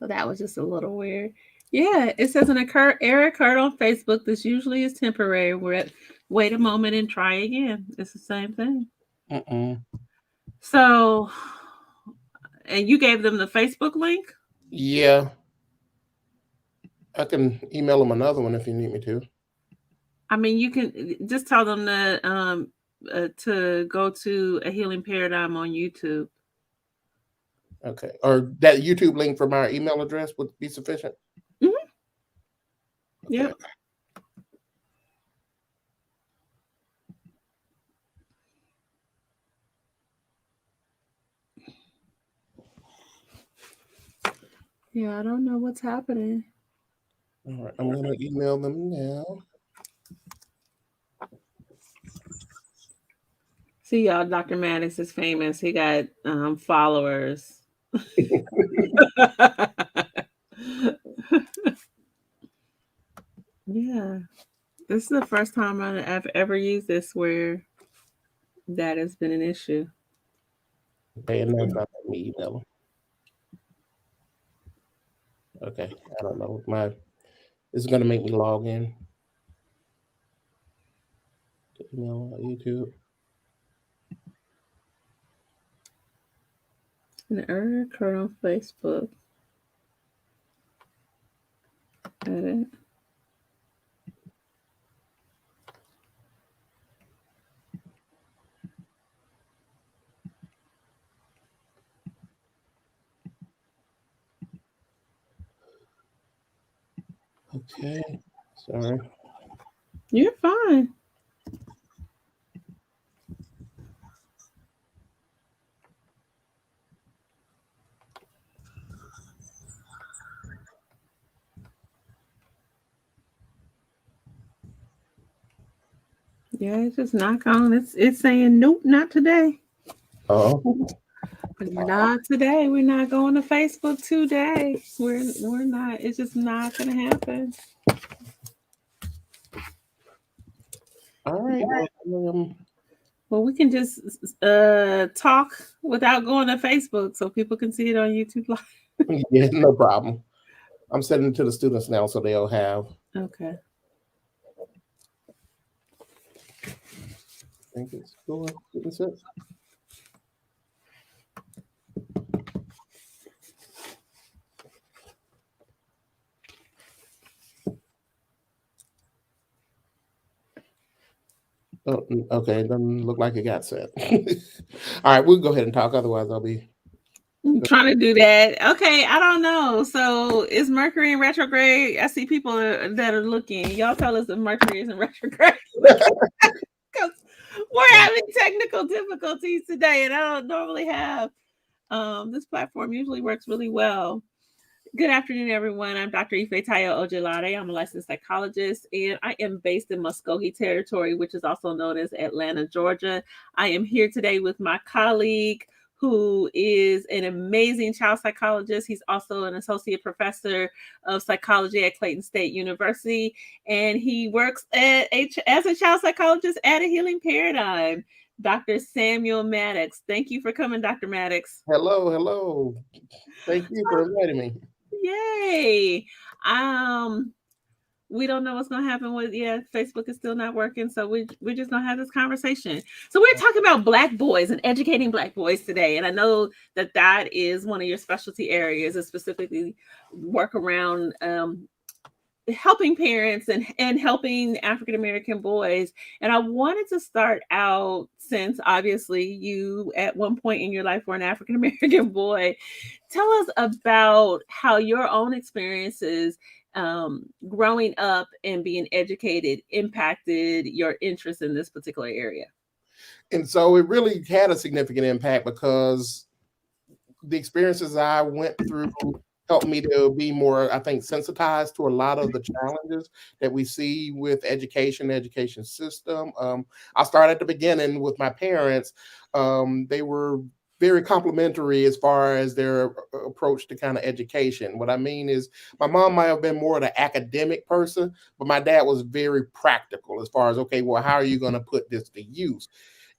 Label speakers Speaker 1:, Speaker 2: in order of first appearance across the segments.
Speaker 1: So that was just a little weird. Yeah, it says an error occurred on Facebook. This usually is temporary. Wait a moment and try again. It's the same thing.
Speaker 2: Mm-mm.
Speaker 1: So, and you gave them the Facebook link?
Speaker 2: Yeah, I can email them another one if you need me to.
Speaker 1: I mean, you can just tell them to go to A Healing Paradigm on YouTube.
Speaker 2: Okay. Or that YouTube link from our email address would be sufficient?
Speaker 1: Mm-hmm.
Speaker 2: Okay.
Speaker 1: Yep. Yeah, I don't know what's happening.
Speaker 2: All right. I'm going to email them now.
Speaker 1: See, y'all, Dr. Maddox is famous. He got followers. Yeah. This is the first time I've ever used this where that has been an issue.
Speaker 2: Okay, and that's not letting me email them. Okay. I don't know. This is going to make me log in. Email YouTube.
Speaker 1: An error occurred on Facebook. Edit.
Speaker 2: Okay. Sorry.
Speaker 1: You're fine. Yeah, it's just not going. It's saying nope, not today.
Speaker 2: Oh.
Speaker 1: Not today. We're not going to Facebook today. We're not. It's just not gonna happen.
Speaker 2: All right. Well,
Speaker 1: Well, we can just talk without going to Facebook so people can see it on YouTube Live.
Speaker 2: yeah, no problem. I'm sending it to the students now so they'll have.
Speaker 1: Okay.
Speaker 2: I think it's going. Is it? Oh, okay. It doesn't look like it got sent. All right, we'll go ahead and talk. Otherwise, I'll be.
Speaker 1: I'm trying to do that. Okay, I don't know. So is Mercury in retrograde? I see people that are looking. Y'all tell us if Mercury is in retrograde. Because we're having technical difficulties today, and I don't normally have. This platform usually works really well. Good afternoon, everyone. I'm Dr. Ifetayo Ojelade. I'm a licensed psychologist, and I am based in Muskogee Territory, which is also known as Atlanta, Georgia. I am here today with my colleague, who is an amazing child psychologist. He's also an associate professor of psychology at Clayton State University, and he works as a child psychologist at A Healing Paradigm. Dr. Samuel Maddox. Thank you for coming, Dr. Maddox.
Speaker 2: Hello, hello. Thank you for inviting me.
Speaker 1: Yay. Um, we don't know what's gonna happen with Facebook is still not working, so we're just gonna have this conversation. So we're talking about black boys and educating black boys today, and I know that is one of your specialty areas, is specifically work around helping parents and helping African American boys. And I wanted to start out, since obviously you at one point in your life were an African American boy. Tell us about how your own experiences growing up and being educated impacted your interest in this particular area.
Speaker 2: And so it really had a significant impact because the experiences I went through helped me to be more, I think, sensitized to a lot of the challenges that we see with education, the education system. I'll start at the beginning with my parents. They were very complimentary as far as their approach to kind of education. What I mean is, my mom might have been more of the academic person, but my dad was very practical as far as, okay, well, how are you going to put this to use?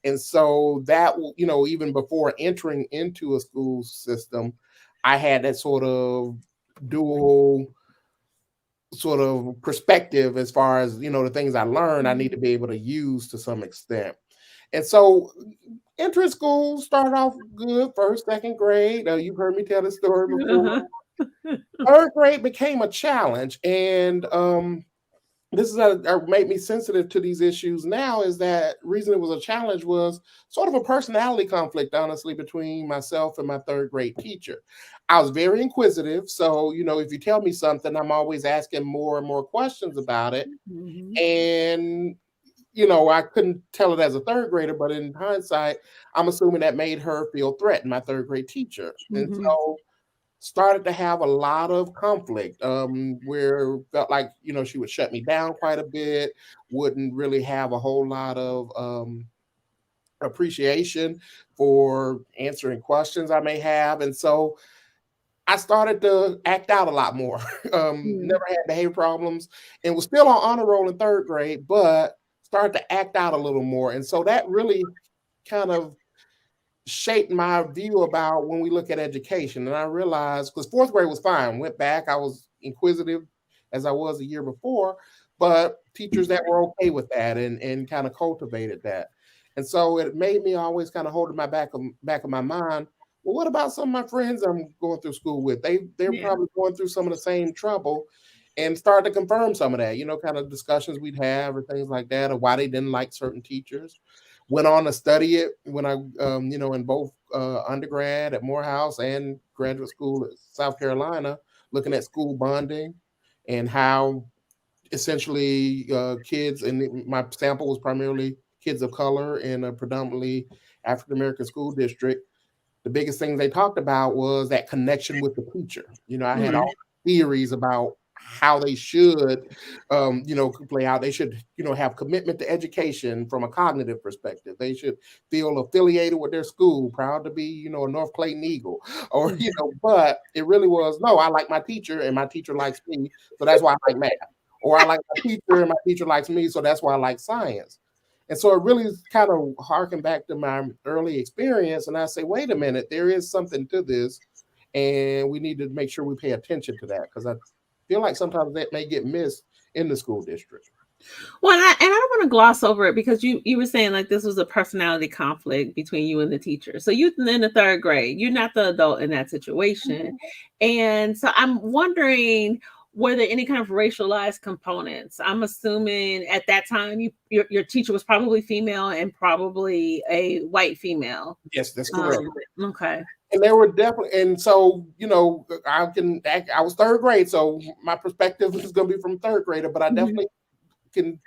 Speaker 2: And so that, even before entering into a school system, I had that sort of dual sort of perspective as far as the things I learned, I need to be able to use to some extent. And so entering school started off good, first, second grade. You've heard me tell this story before.
Speaker 1: Uh-huh.
Speaker 2: Third grade became a challenge, and this is made me sensitive to these issues now. Is that reason it was a challenge was sort of a personality conflict, honestly, between myself and my third grade teacher. I was very inquisitive, so if you tell me something, I'm always asking more and more questions about it,
Speaker 1: Mhm.
Speaker 2: and I couldn't tell it as a third grader, but in hindsight, I'm assuming that made her feel threatened, my third grade teacher. And
Speaker 1: Mhm.
Speaker 2: so started to have a lot of conflict, where felt like, she would shut me down quite a bit, wouldn't really have a whole lot of appreciation for answering questions I may have. And so I started to act out a lot more.
Speaker 1: Mhm.
Speaker 2: Never had behavior problems and was still on honor roll in third grade, but started to act out a little more. And so that really kind of shaped my view about when we look at education. And I realized, because fourth grade was fine, went back, I was inquisitive as I was the year before, but teachers that were okay with that and kind of cultivated that. And so it made me always kind of hold in my back of my mind, well, what about some of my friends I'm going through school with? They're
Speaker 1: Yeah.
Speaker 2: probably going through some of the same trouble, and started to confirm some of that, kind of discussions we'd have or things like that, or why they didn't like certain teachers. Went on to study it when I, in both undergrad at Morehouse and graduate school at South Carolina, looking at school bonding and how essentially kids, and my sample was primarily kids of color in a predominantly African American school district. The biggest thing they talked about was that connection with the teacher. I had
Speaker 1: Mhm.
Speaker 2: all theories about how they should, play out. They should, have commitment to education from a cognitive perspective. They should feel affiliated with their school, proud to be, a North Clayton Eagle, or, but it really was, no, I like my teacher and my teacher likes me. So that's why I like math. Or I like my teacher and my teacher likes me. So that's why I like science. And so it really kind of harkened back to my early experience. And I say, wait a minute, there is something to this. And we need to make sure we pay attention to that, because I feel like sometimes that may get missed in the school district.
Speaker 1: Well, and I don't want to gloss over it because you were saying like this was a personality conflict between you and the teacher. So you in the third grade, you're not the adult in that situation, and so I'm wondering, were there any kind of racialized components? I'm assuming at that time your teacher was probably female and probably a white female.
Speaker 2: Yes, that's correct.
Speaker 1: Okay.
Speaker 2: And there were definitely, and so, I was third grade, so my perspective is going to be from third grader, but I
Speaker 1: Mhm.
Speaker 2: definitely can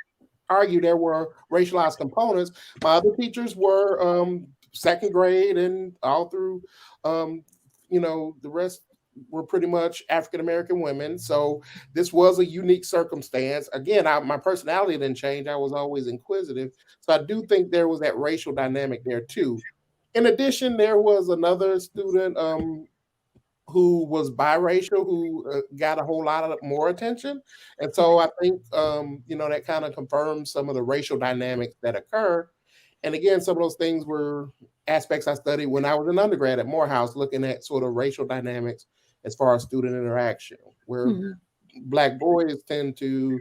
Speaker 2: argue there were racialized components. My other teachers were second grade and all through, the rest were pretty much African American women. So this was a unique circumstance. Again, my personality didn't change. I was always inquisitive. So I do think there was that racial dynamic there too. In addition, there was another student who was biracial, who got a whole lot of more attention. And so I think, that kind of confirms some of the racial dynamics that occur. And again, some of those things were aspects I studied when I was an undergrad at Morehouse, looking at sort of racial dynamics as far as student interaction, where
Speaker 1: Mhm.
Speaker 2: Black boys tend to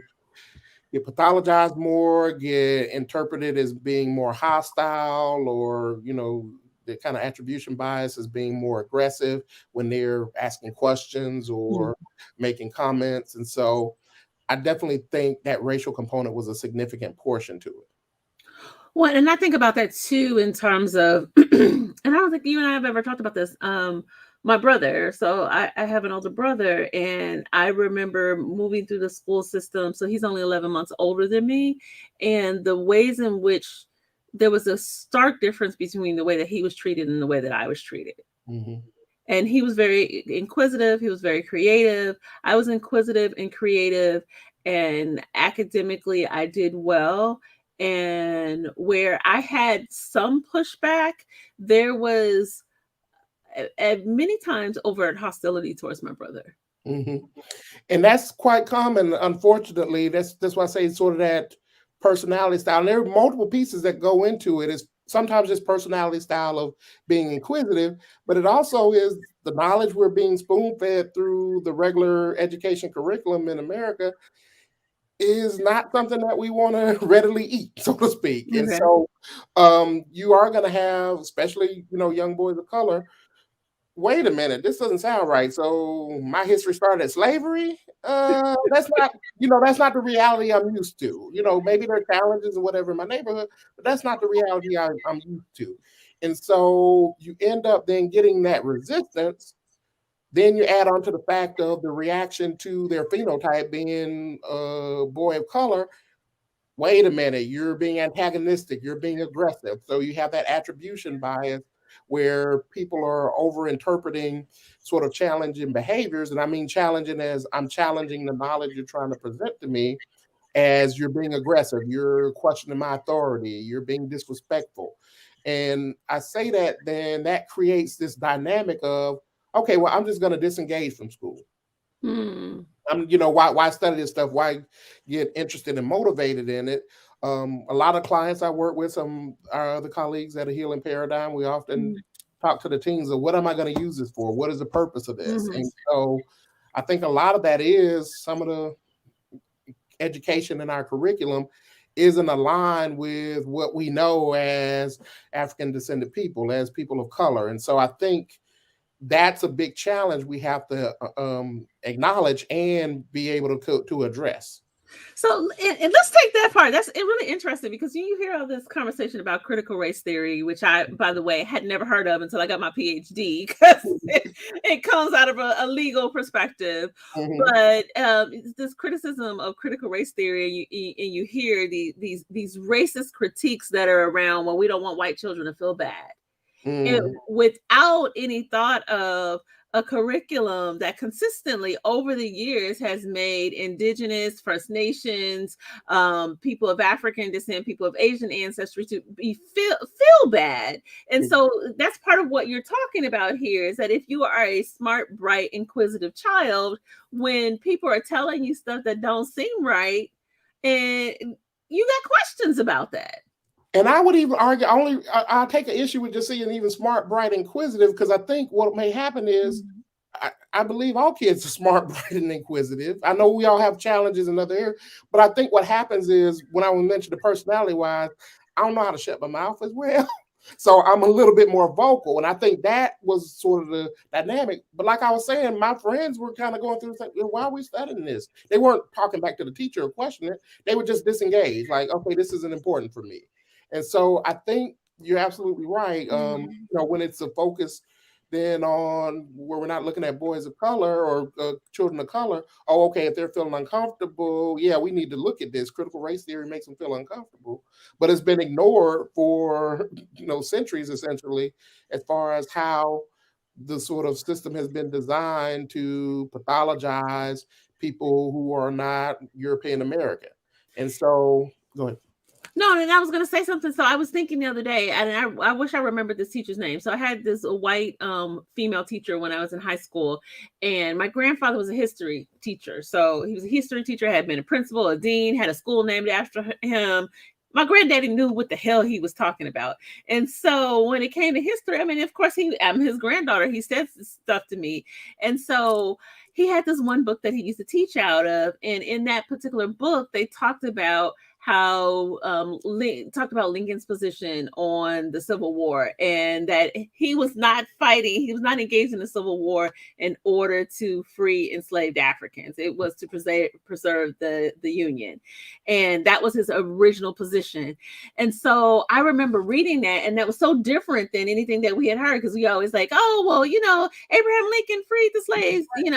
Speaker 2: get pathologized more, get interpreted as being more hostile, or the kind of attribution bias as being more aggressive when they're asking questions
Speaker 1: Mhm.
Speaker 2: or making comments. And so I definitely think that racial component was a significant portion to it.
Speaker 1: Well, and I think about that too in terms of, and I don't think you and I have ever talked about this. My brother, so I have an older brother, and I remember moving through the school system. So he's only 11 months older than me, and the ways in which there was a stark difference between the way that he was treated and the way that I was treated.
Speaker 2: Mm-hmm.
Speaker 1: And he was very inquisitive, he was very creative. I was inquisitive and creative, and academically I did well. And where I had some pushback, there was at many times overt hostility towards my brother.
Speaker 2: Mm-hmm. And that's quite common. Unfortunately, that's why I say sort of that personality style. And there are multiple pieces that go into it. It's sometimes just personality style of being inquisitive, but it also is the knowledge we're being spoon fed through the regular education curriculum in America is not something that we want to readily eat, so to speak. And
Speaker 1: Okay.
Speaker 2: so you are going to have, especially, young boys of color, wait a minute, this doesn't sound right. So my history started at slavery. That's not the reality I'm used to. Maybe there are challenges or whatever in my neighborhood, but that's not the reality I'm used to. And so you end up then getting that resistance. Then you add on to the fact of the reaction to their phenotype being a boy of color. Wait a minute, you're being antagonistic, you're being aggressive. So you have that attribution bias where people are over interpreting sort of challenging behaviors. And I mean challenging as I'm challenging the knowledge you're trying to present to me, as you're being aggressive, you're questioning my authority, you're being disrespectful. And I say that, then that creates this dynamic of, okay, well, I'm just going to disengage from school.
Speaker 1: Hmm.
Speaker 2: Why study this stuff? Why get interested and motivated in it? A lot of clients I work with, some our other colleagues at a healing paradigm, we often talk to the teens of, what am I going to use this for? What is the purpose of this?
Speaker 1: Mm-hmm.
Speaker 2: And so I think a lot of that is some of the education in our curriculum isn't aligned with what we know as African descended people, as people of color. And so I think that's a big challenge we have to acknowledge and be able to address.
Speaker 1: So, and let's take that part. That's really interesting because you hear all this conversation about critical race theory, which I, by the way, had never heard of until I got my PhD, because it comes out of a legal perspective.
Speaker 2: Mhm.
Speaker 1: But this criticism of critical race theory, and you hear these racist critiques that are around, well, we don't want white children to feel bad. It,
Speaker 2: Mm.
Speaker 1: without any thought of a curriculum that consistently over the years has made indigenous, First Nations, people of African descent, people of Asian ancestry to feel bad. And so that's part of what you're talking about here, is that if you are a smart, bright, inquisitive child, when people are telling you stuff that don't seem right, and you got questions about that.
Speaker 2: And I would even argue, I'll take an issue with just saying even smart, bright, inquisitive, because I think what may happen is, I believe all kids are smart, bright, and inquisitive. I know we all have challenges in other areas, but I think what happens is, when I mentioned the personality wise, I don't know how to shut my mouth as well. So I'm a little bit more vocal. And I think that was sort of the dynamic. But like I was saying, my friends were kind of going through, like, why are we studying this? They weren't talking back to the teacher or questioning it. They were just disengaged, like, okay, this isn't important for me. And so I think you're absolutely right. When it's a focus then on where we're not looking at boys of color or children of color. Oh, okay, if they're feeling uncomfortable, yeah, we need to look at this. Critical race theory makes them feel uncomfortable, but it's been ignored for centuries, essentially, as far as how the sort of system has been designed to pathologize people who are not European American. And so, go ahead.
Speaker 1: No, and I was going to say something. So I was thinking the other day, and I wish I remembered this teacher's name. So I had this white female teacher when I was in high school, and my grandfather was a history teacher. So he was a history teacher, had been a principal, a dean, had a school named after him. My granddaddy knew what the hell he was talking about. And so when it came to history, I mean, of course, I'm his granddaughter. He said stuff to me. And so he had this one book that he used to teach out of. And in that particular book, they talked about how talked about Lincoln's position on the Civil War, and that he was not fighting, he was not engaged in the Civil War in order to free enslaved Africans. It was to preserve the Union. And that was his original position. And so I remember reading that, and that was so different than anything that we had heard, because we always like, oh, well, Abraham Lincoln freed the slaves, and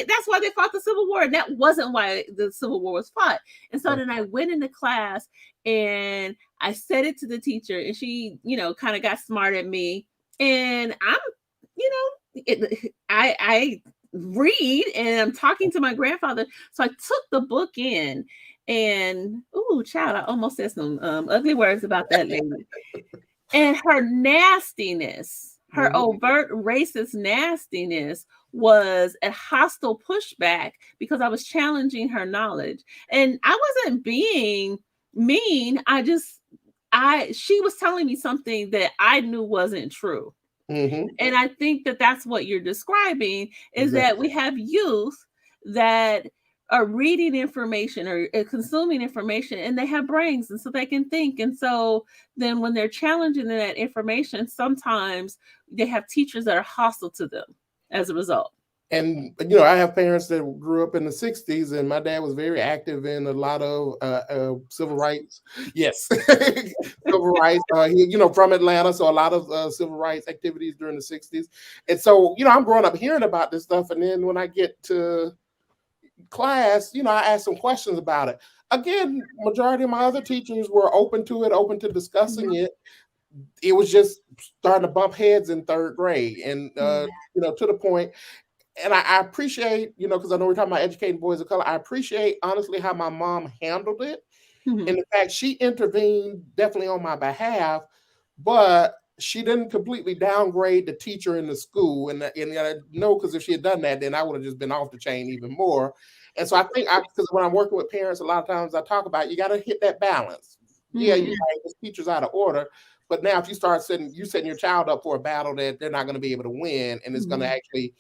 Speaker 1: that's why they fought the Civil War. And that wasn't why the Civil War was fought. And so then I went into class and I said it to the teacher, and she, kind of got smart at me. And I'm, I read and I'm talking to my grandfather. So I took the book in, and child, I almost said some ugly words about that lady. And her nastiness, her overt racist nastiness, was a hostile pushback because I was challenging her knowledge. And I wasn't being mean. I she was telling me something that I knew wasn't true.
Speaker 2: Mm-hmm.
Speaker 1: And I think that that's what you're describing, is that
Speaker 2: Exactly.
Speaker 1: we have youth that are reading information or consuming information, and they have brains, and so they can think. And so then when they're challenging that information, sometimes they have teachers that are hostile to them as a result.
Speaker 2: And I have parents that grew up in the '60s, and my dad was very active in a lot of civil rights. Yes, civil rights. He, from Atlanta, so a lot of civil rights activities during the '60s. And so, I'm growing up hearing about this stuff, and then when I get to class, I ask some questions about it. Again, majority of my other teachers were open to it, open to discussing
Speaker 1: Mhm.
Speaker 2: it. It was just starting to bump heads in third grade, and
Speaker 1: Mhm.
Speaker 2: to the point. And I appreciate, because I know we're talking about educating boys of color. I appreciate honestly how my mom handled it.
Speaker 1: Mhm.
Speaker 2: And in fact, she intervened definitely on my behalf, but she didn't completely downgrade the teacher in the school. And I know, because if she had done that, then I would have just been off the chain even more. And so I think because when I'm working with parents, a lot of times I talk about you got to hit that balance. Yeah, you're
Speaker 1: Mhm.
Speaker 2: right, this teacher's out of order. But now if you start setting your child up for a battle that they're not going to be able to win, and it's going to
Speaker 1: Mhm.
Speaker 2: actually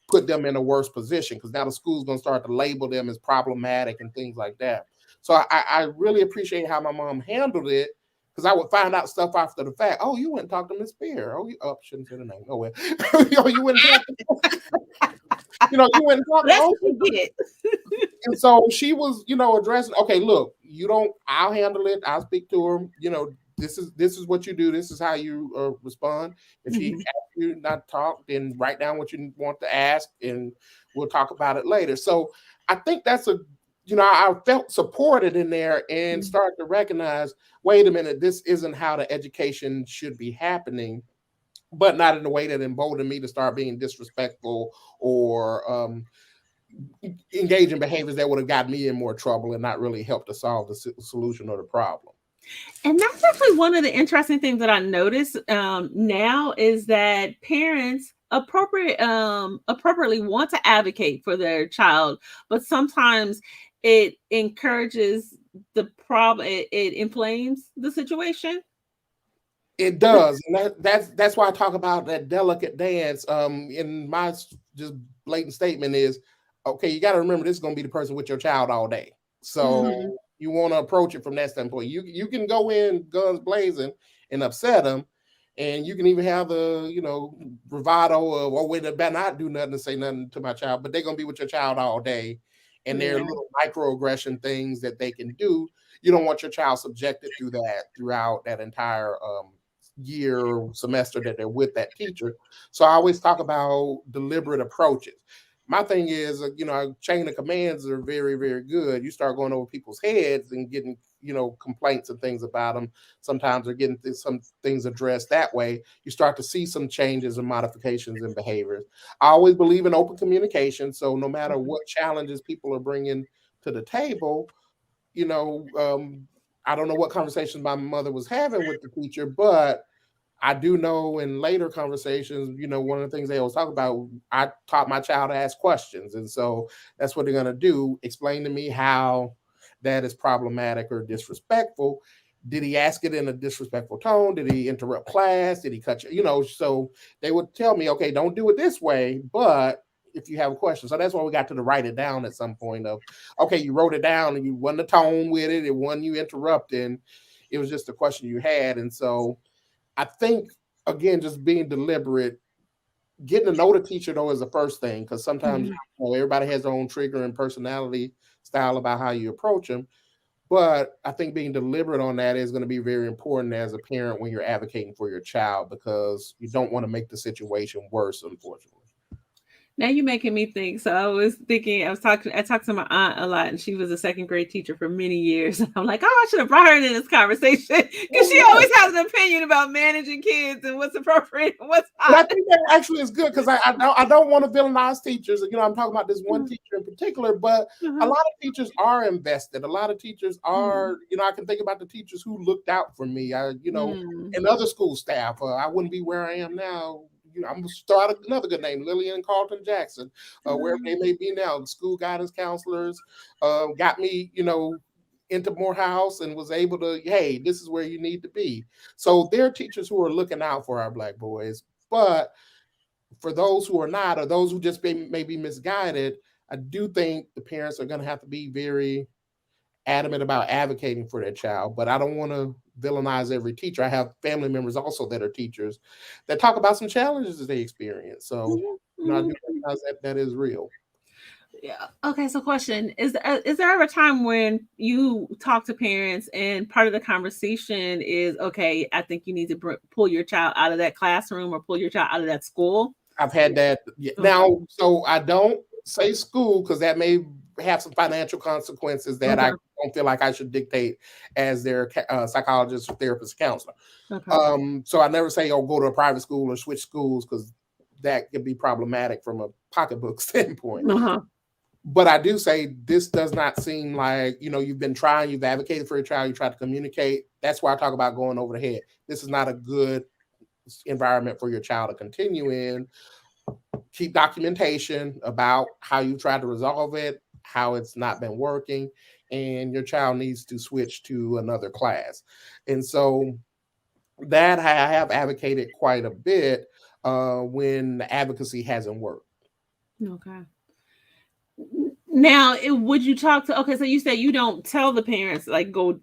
Speaker 2: put them in a worse position, because now the school's going to start to label them as problematic and things like that. So I really appreciate how my mom handled it, because I would find out stuff after the fact. Oh, you went and talked to Miss Spear. Oh, shouldn't say the name. Oh well. You went and talked to, you went and talked to.
Speaker 1: That's
Speaker 2: Oh,
Speaker 1: what you get.
Speaker 2: and so she was, addressing. Okay, look, you don't. I'll handle it. I'll speak to her. This is what you do. This is how you respond. If she
Speaker 1: Mhm.
Speaker 2: asks you not to talk, then write down what you want to ask, and we'll talk about it later. So I think that's I felt supported in there and
Speaker 1: Mhm.
Speaker 2: started to recognize. Wait a minute, this isn't how the education should be happening, but not in a way that emboldened me to start being disrespectful or engage in behaviors that would have gotten me in more trouble and not really helped to solve the solution or the problem.
Speaker 1: And that's actually one of the interesting things that I notice now, is that parents appropriately want to advocate for their child, but sometimes it encourages the problem. It inflames the situation.
Speaker 2: It does, and that's why I talk about that delicate dance. In my just blatant statement is, okay, you got to remember this is going to be the person with your child all day,
Speaker 1: Mhm.
Speaker 2: so you want to approach it from that standpoint. You can go in guns blazing and upset them, and you can even have the bravado of, oh wait, they better not do nothing to say nothing to my child, but they're going to be with your child all day, and there are
Speaker 1: Yeah.
Speaker 2: little microaggression things that they can do. You don't want your child subjected through that throughout that entire year or semester that they're with that teacher. So I always talk about deliberate approaches. My thing is, chain of commands are very, very good. You start going over people's heads and getting, complaints and things about them. Sometimes they're getting some things addressed that way. You start to see some changes and modifications in behaviors. I always believe in open communication. So no matter
Speaker 1: Mhm.
Speaker 2: what challenges people are bringing to the table, you know, um, I don't know what conversations my mother was having with the teacher, but I do know in later conversations, one of the things they always talk about, I taught my child to ask questions. And so that's what they're going to do. Explain to me how that is problematic or disrespectful. Did he ask it in a disrespectful tone? Did he interrupt class? Did he cut you? So they would tell me, okay, don't do it this way, but if you have a question. So that's why we got to the write it down at some point of, okay, you wrote it down and you wasn't a tone with it. It wasn't you interrupting. It was just a question you had. And so I think, again, just being deliberate, getting to know the teacher though is the first thing, because sometimes
Speaker 1: Mhm.
Speaker 2: everybody has their own trigger and personality style about how you approach them. But I think being deliberate on that is going to be very important as a parent when you're advocating for your child, because you don't want to make the situation worse, unfortunately.
Speaker 1: Now you're making me think. So I talked to my aunt a lot, and she was a second grade teacher for many years. I'm like, oh, I should have brought her into this conversation because
Speaker 2: Oh
Speaker 1: she
Speaker 2: yeah.
Speaker 1: always has an opinion about managing kids and what's appropriate and what's
Speaker 2: And I
Speaker 1: not.
Speaker 2: think that actually is good, because I don't want to villainize teachers. I'm talking about this one teacher in particular, but a
Speaker 1: Uh-huh.
Speaker 2: lot of teachers are invested. A lot of teachers
Speaker 1: Mm.
Speaker 2: are, I can think about the teachers who looked out for me.
Speaker 1: Mm.
Speaker 2: And other school staff. I wouldn't be where I am now. I'm gonna start another good name, Lillian and Carlton Jackson, wherever they may be now. The school guidance counselors got me, into Morehouse and was able to, hey, this is where you need to be. So there are teachers who are looking out for our Black boys. But for those who are not, or those who just may be misguided, I do think the parents are going to have to be very adamant about advocating for their child. But I don't want to villainize every teacher. I have family members also that are teachers that talk about some challenges that they experience. So, I do recognize that that is real.
Speaker 1: Yeah. Okay. So, question is there ever a time when you talk to parents and part of the conversation is, okay, I think you need to pull your child out of that classroom or pull your child out of that school?
Speaker 2: I've had that.
Speaker 1: Okay.
Speaker 2: Now, so I don't say school because that may have some financial consequences that I
Speaker 1: Okay.
Speaker 2: don't feel like I should dictate as their psychologist, therapist, counselor.
Speaker 1: Okay.
Speaker 2: So I never say, oh, go to a private school or switch schools because that could be problematic from a pocketbook standpoint.
Speaker 1: Uh-huh.
Speaker 2: But I do say this does not seem like, you've been trying, you've advocated for your child, you tried to communicate. That's why I talk about going over the head. This is not a good environment for your child to continue in. Keep documentation about how you tried to resolve it, how it's not been working, and your child needs to switch to another class. And so that I have advocated quite a bit when advocacy hasn't worked.
Speaker 1: Okay. Now, would you talk to? Okay, so you said you don't tell the parents like go,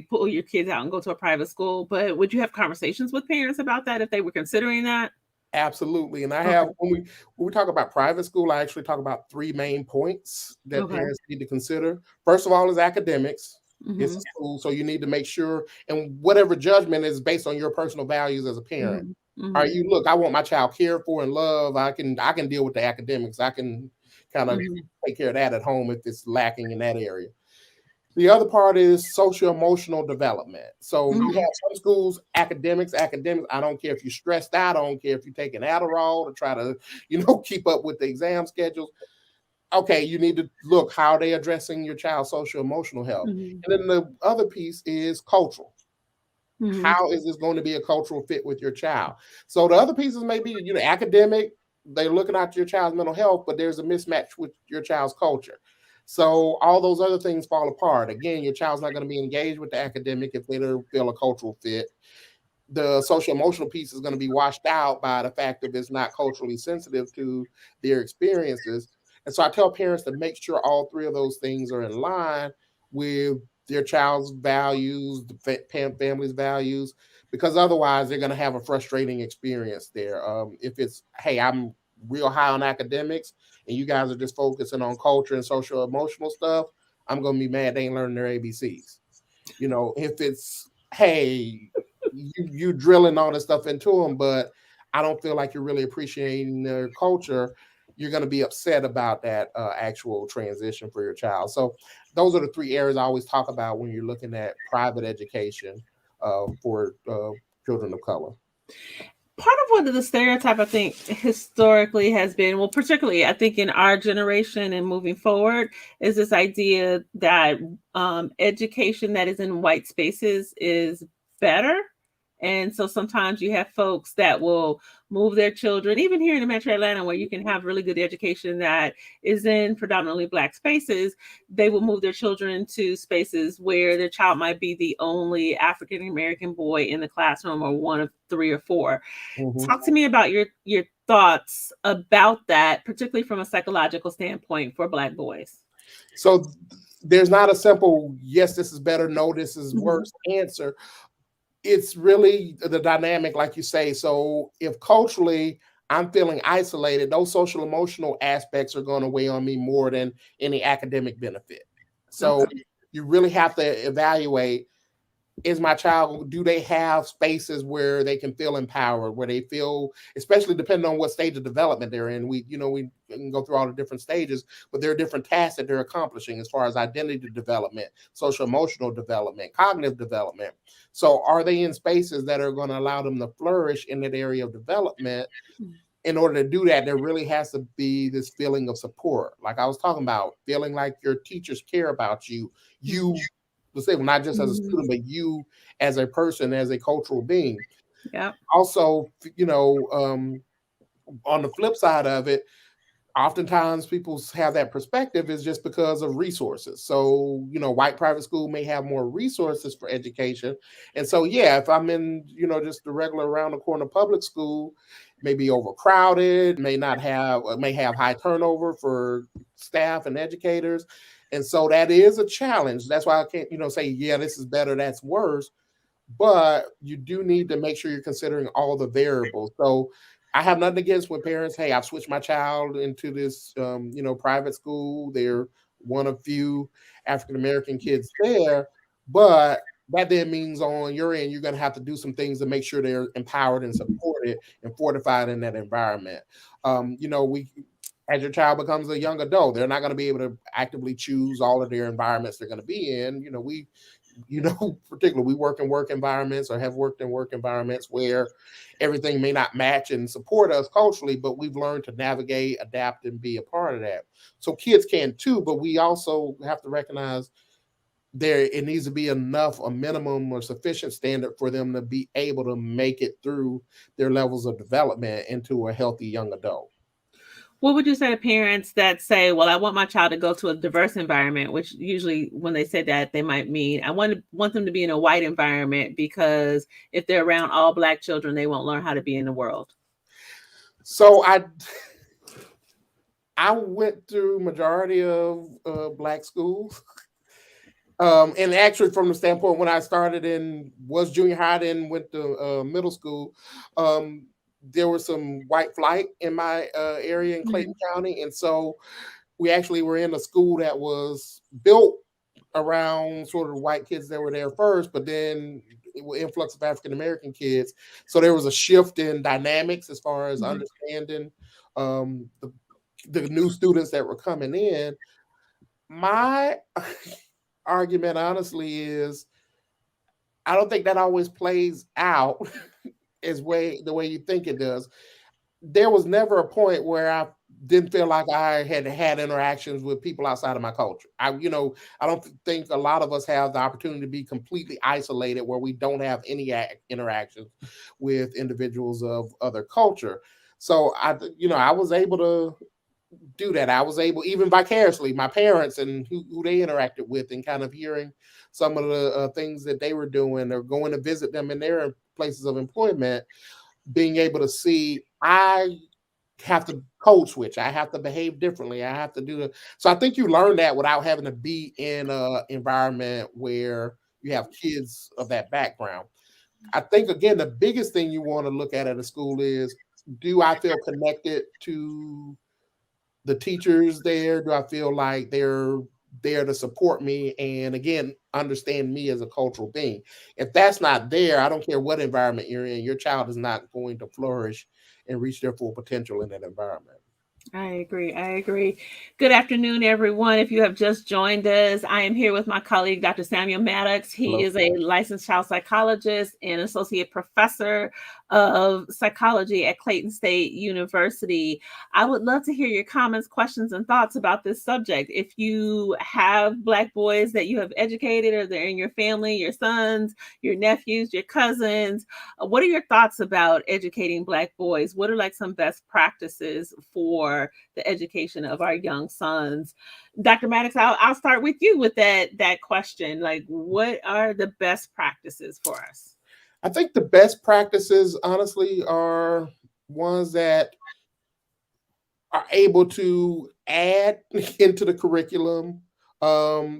Speaker 1: pull your kids out and go to a private school, but would you have conversations with parents about that if they were considering that?
Speaker 2: Absolutely. And I have,
Speaker 1: Okay.
Speaker 2: when we talk about private school, I actually talk about three main points that
Speaker 1: Okay.
Speaker 2: parents need to consider. First of all is academics. It's a
Speaker 1: Mhm.
Speaker 2: school, so you need to make sure, and whatever judgment is based on your personal values as a parent.
Speaker 1: Mhm.
Speaker 2: Are
Speaker 1: Mhm.
Speaker 2: you, look, I want my child cared for and loved. I can deal with the academics. I can kind of
Speaker 1: Mhm.
Speaker 2: take care of that at home if it's lacking in that area. The other part is social emotional development. So you
Speaker 1: Mhm.
Speaker 2: have some schools, academics. I don't care if you're stressed out. I don't care if you're taking Adderall to try to, keep up with the exam schedules. Okay, you need to look how are they addressing your child's social emotional health.
Speaker 1: Mhm.
Speaker 2: And then the other piece is cultural.
Speaker 1: Mhm.
Speaker 2: How is this going to be a cultural fit with your child? So the other pieces may be, academic, they're looking after your child's mental health, but there's a mismatch with your child's culture. So all those other things fall apart. Again, your child's not going to be engaged with the academic if they don't feel a cultural fit. The social emotional piece is going to be washed out by the fact that it's not culturally sensitive to their experiences. And so I tell parents to make sure all three of those things are in line with their child's values, the family's values, because otherwise they're going to have a frustrating experience there. If it's, hey, I'm real high on academics and you guys are just focusing on culture and social emotional stuff, I'm going to be mad they ain't learning their ABCs. If it's, hey, you drilling all this stuff into them, but I don't feel like you're really appreciating their culture, you're going to be upset about that actual transition for your child. So those are the three areas I always talk about when you're looking at private education for children of color.
Speaker 1: Part of what the stereotype I think historically has been, well, particularly I think in our generation and moving forward, is this idea that education that is in white spaces is better. And so sometimes you have folks that will move their children, even here in the Metro Atlanta, where you can have really good education that is in predominantly Black spaces, they will move their children to spaces where their child might be the only African American boy in the classroom or one of three or four.
Speaker 2: Mhm.
Speaker 1: Talk to me about your thoughts about that, particularly from a psychological standpoint for Black boys.
Speaker 2: So there's not a simple yes, this is better, no, this is
Speaker 1: Mhm.
Speaker 2: worse answer. It's really the dynamic, like you say. So if culturally I'm feeling isolated, those social emotional aspects are going to weigh on me more than any academic benefit. So
Speaker 1: Okay.
Speaker 2: you really have to evaluate, is my child, do they have spaces where they can feel empowered, where they feel, especially depending on what stage of development they're in. We can go through all the different stages, but there are different tasks that they're accomplishing as far as identity development, social emotional development, cognitive development. So are they in spaces that are going to allow them to flourish in that area of development? In order to do that, there really has to be this feeling of support. Like I was talking about, feeling like your teachers care about you. You,
Speaker 1: Mhm.
Speaker 2: let's say, well, not just as a
Speaker 1: Mhm.
Speaker 2: student, but you as a person, as a cultural being.
Speaker 1: Yep.
Speaker 2: Also, on the flip side of it, oftentimes people have that perspective is just because of resources. So, white private school may have more resources for education. And so, yeah, if I'm in, just the regular around the corner public school, may be overcrowded, may have high turnover for staff and educators. And so that is a challenge. That's why I can't, say, yeah, this is better, that's worse, but you do need to make sure you're considering all the variables. So I have nothing against when parents, hey, I've switched my child into this, private school. They're one of few African American kids there, but that then means on your end, you're going to have to do some things to make sure they're empowered and supported and fortified in that environment. We as your child becomes a young adult, they're not going to be able to actively choose all of their environments they're going to be in. Particularly we work in work environments or have worked in work environments where everything may not match and support us culturally, but we've learned to navigate, adapt, and be a part of that. So kids can too, but we also have to recognize there it needs to be enough, a minimum or sufficient standard for them to be able to make it through their levels of development into a healthy young adult.
Speaker 1: What would you say to parents that say, "Well, I want my child to go to a diverse environment," which usually when they say that, they might mean, "I want them to be in a white environment because if they're around all black children, they won't learn how to be in the world."
Speaker 2: So I went through majority of black schools. And actually, from the standpoint when I started in was junior high, then went to middle school, there was some white flight in my area in Clayton
Speaker 1: Mhm.
Speaker 2: County, and so we actually were in a school that was built around sort of white kids that were there first, but then it was influx of African American kids. So there was a shift in dynamics as far as
Speaker 1: Mhm.
Speaker 2: understanding um, the new students that were coming in. My argument, honestly, is I don't think that always plays out as way the way you think it does. There was never a point where I didn't feel like I had had interactions with people outside of my culture. I don't think a lot of us have the opportunity to be completely isolated where we don't have any interactions with individuals of other culture. So I was able to do that. I was able, even vicariously, my parents and who they interacted with, and kind of hearing some of the things that they were doing or going to visit them in their places of employment, being able to see I have to code switch. I have to behave differently. I have to do the. So I think you learn that without having to be in a environment where you have kids of that background. I think again the biggest thing you want to look at a school is, do I feel connected to the teachers there? Do I feel like they're there to support me and again understand me as a cultural being? If that's not there, I don't care what environment you're in, your child is not going to flourish and reach their full potential in that environment.
Speaker 1: I agree. I agree. Good afternoon, everyone. If you have just joined us, I am here with my colleague, Dr. Samuel Maddox. He
Speaker 2: Hello.
Speaker 1: is a licensed child psychologist and associate professor of psychology at Clayton State University. I would love to hear your comments, questions, and thoughts about this subject. If you have Black boys that you have educated or they're in your family, your sons, your nephews, your cousins, what are your thoughts about educating Black boys? What are like some best practices for the education of our young sons? Dr. Maddox, I'll start with you with that question. Like, what are the best practices for us?
Speaker 2: I think the best practices, honestly, are ones that are able to add into the curriculum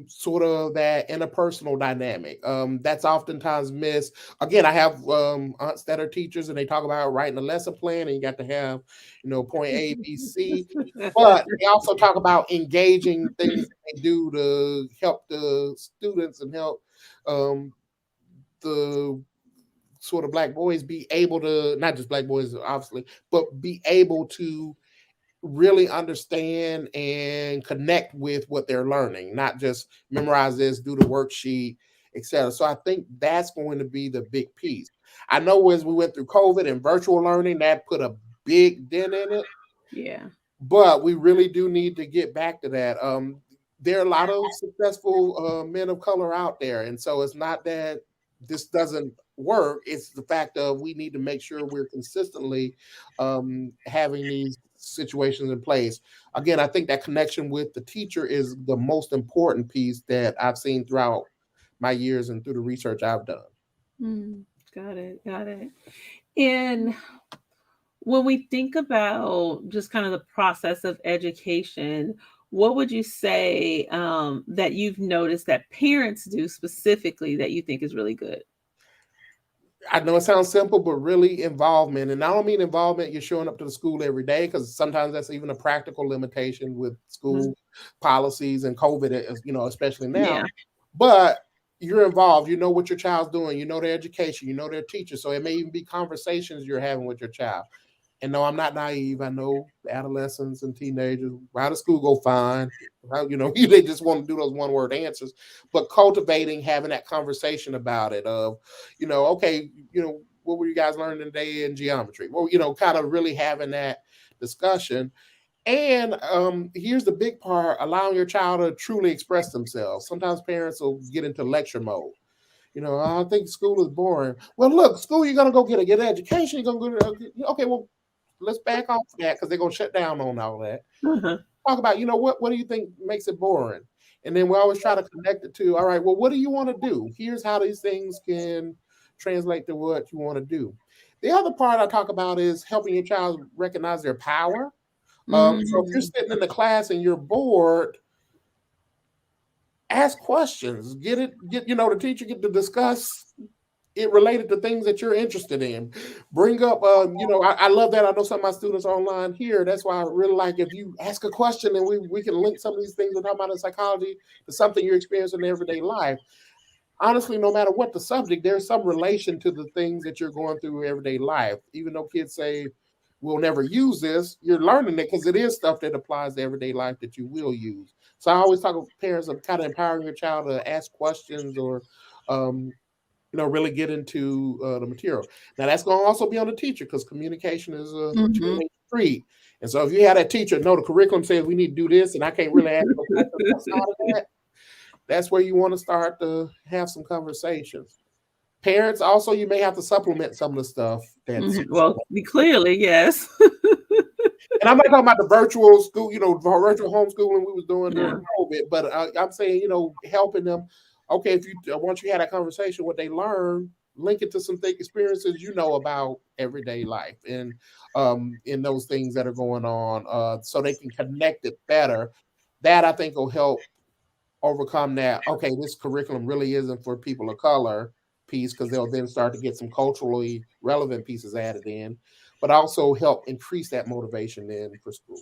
Speaker 2: sort of that interpersonal dynamic that's oftentimes missed. Again, I have aunts that are teachers and they talk about writing a lesson plan and you got to have point A, B, C, but they also talk about engaging things that they do to help the students and help um, the sort of Black boys be able to, not just Black boys obviously, but be able to really understand and connect with what they're learning, not just memorize this, do the worksheet, etc. So I think that's going to be the big piece. I know as we went through COVID and virtual learning, that put a big dent in it,
Speaker 1: Yeah.
Speaker 2: but we really do need to get back to that. There are a lot of successful men of color out there, and so it's not that this doesn't work. It's the fact of we need to make sure we're consistently having these situations in place. Again, I think that connection with the teacher is the most important piece that I've seen throughout my years and through the research I've done.
Speaker 1: Mm, got it. Got it. And when we think about just kind of the process of education, what would you say that you've noticed that parents do specifically that you think is really good?
Speaker 2: I know it sounds simple, but really involvement. And I don't mean involvement, you're showing up to the school every day, because sometimes that's even a practical limitation with
Speaker 1: Mhm.
Speaker 2: school policies and COVID, especially now.
Speaker 1: Yeah.
Speaker 2: But you're involved. You know what your child's doing. You know their education. You know their teacher. So it may even be conversations you're having with your child. And no, I'm not naive. I know adolescents and teenagers out of school go fine. They just want to do those one word answers. But cultivating, having that conversation about it of, okay, what were you guys learning today in geometry? Well, kind of really having that discussion. And here's the big part: allowing your child to truly express themselves. Sometimes parents will get into lecture mode. I think school is boring. Well, look, school, you're gonna go get an education. You're gonna go okay. Well, let's back off that, because they're gonna shut down on all that.
Speaker 1: Uh-huh.
Speaker 2: Talk about, what do you think makes it boring? And then we always try to connect it to, all right, well, what do you want to do? Here's how these things can translate to what you want to do. The other part I talk about is helping your child recognize their power. So if you're
Speaker 1: Mm.
Speaker 2: sitting in the class and you're bored, ask questions. Get the teacher get to discuss it related to things that you're interested in. Bring up, I love that. I know some of my students are online here. That's why I really like if you ask a question and we can link some of these things we're talking about in psychology to something you're experiencing in everyday life. Honestly, no matter what the subject, there's some relation to the things that you're going through everyday life. Even though kids say we'll never use this, you're learning it because it is stuff that applies to everyday life that you will use. So I always talk to parents of kind of empowering your child to ask questions or um, really get into the material. Now that's going to also be on the teacher, because communication is a
Speaker 1: Mhm.
Speaker 2: two-way street. And so if you have that teacher, know the curriculum says we need to do this, and I can't really ask no questions outside of that, that's where you want to start to have some conversations. Parents also, you may have to supplement some of the stuff that's,
Speaker 1: Mhm. Well, clearly, yes.
Speaker 2: and I'm not talking about the virtual school, virtual homeschooling we was doing during
Speaker 1: Yeah.
Speaker 2: COVID, but I'm saying, helping them. Okay, if you once you had a conversation, what they learn, link it to some experiences about everyday life and in those things that are going on, so they can connect it better. That I think will help overcome that. Okay, this curriculum really isn't for people of color piece, because they'll then start to get some culturally relevant pieces added in, but also help increase that motivation in for school.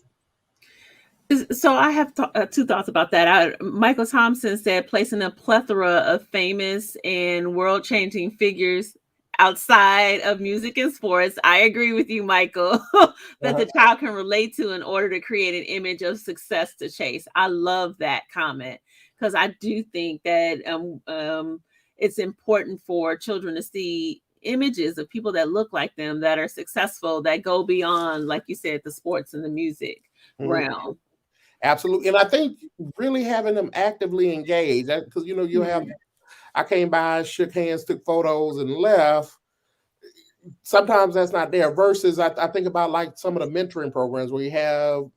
Speaker 1: So I have two thoughts about that. Michael Thompson said placing a plethora of famous and world-changing figures outside of music and sports. I agree with you, Michael, that
Speaker 2: Uh-huh.
Speaker 1: the child can relate to in order to create an image of success to chase. I love that comment because I do think that it's important for children to see images of people that look like them, that are successful, that go beyond, like you said, the sports and the music
Speaker 2: Mhm.
Speaker 1: realm.
Speaker 2: Absolutely. And I think really having them actively engaged, because you have,
Speaker 1: Mhm.
Speaker 2: I came by, shook hands, took photos, and left. Sometimes that's not there. Versus, I think about like some of the mentoring programs where you have,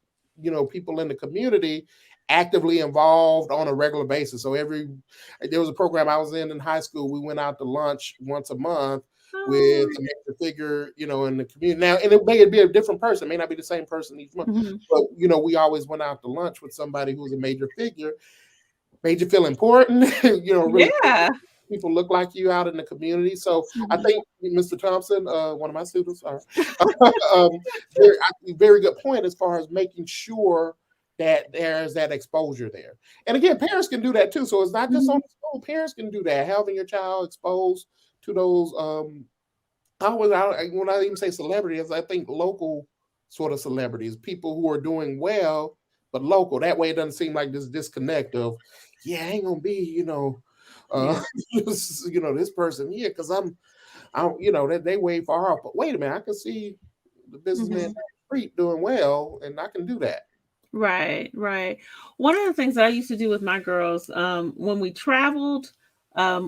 Speaker 2: people in the community actively involved on a regular basis. So there was a program I was in high school. We went out to lunch once a month with
Speaker 1: Oh.
Speaker 2: a major figure, in the community. Now, and it may be a different person, it may not be the same person each month,
Speaker 1: Mhm.
Speaker 2: but we always went out to lunch with somebody who was a major figure, made you feel important, really
Speaker 1: Yeah.
Speaker 2: people look like you out in the community. So I
Speaker 1: Mhm.
Speaker 2: think Mr. Thompson, one of my students, um, very good point as far as making sure that there's that exposure there. And again, parents can do that too. So it's not just on
Speaker 1: Mhm.
Speaker 2: the school. Parents can do that, having your child exposed to those. When I even say celebrities, I think local sort of celebrities, people who are doing well, but local. That way, it doesn't seem like this disconnect of, yeah, I ain't gonna be, uh,
Speaker 1: Yeah.
Speaker 2: this person here because that they way far off. But wait a minute, I can see the businessman down
Speaker 1: Mhm.
Speaker 2: the street doing well, and I can do that.
Speaker 1: Right, right. One of the things that I used to do with my girls, when we traveled,